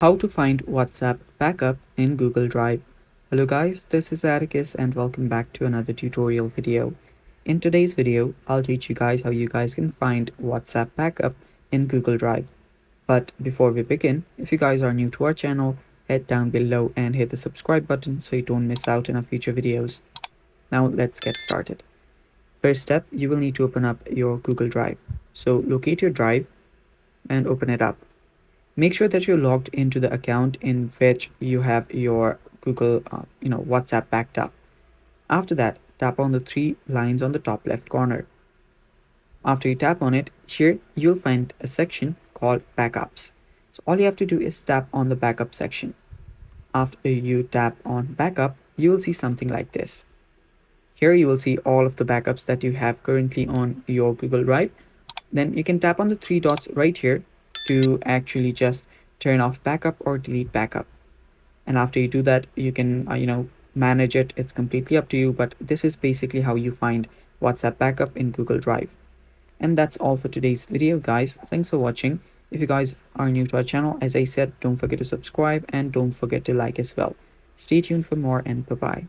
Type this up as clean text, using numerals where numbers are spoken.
How to find WhatsApp backup in Google Drive. Hello guys, this is Atticus and welcome back to another tutorial video. In today's video, I'll teach you guys how you guys can find WhatsApp backup in Google Drive. But before we begin, if you guys are new to our channel, head down below and hit the subscribe button so you don't miss out on our future videos. Now let's get started. First step, you will need to open up your Google Drive. So locate your drive and open it up. Make sure that you're logged into the account in which you have your Google WhatsApp backed up. After that, tap on the three lines on the top left corner. After you tap on it, here you'll find a section called backups. So all you have to do is tap on the backup section. After you tap on backup, you will see something like this. Here you will see all of the backups that you have currently on your Google Drive. Then you can tap on the three dots right here to actually just turn off backup or delete backup. And after you do that, you can manage it. It's completely up to you, but this is basically how you find WhatsApp backup in Google Drive. And that's all for today's video, guys. Thanks for watching. If you guys are new to our channel, as I said, don't forget to subscribe and don't forget to like as well. Stay tuned for more, and bye bye.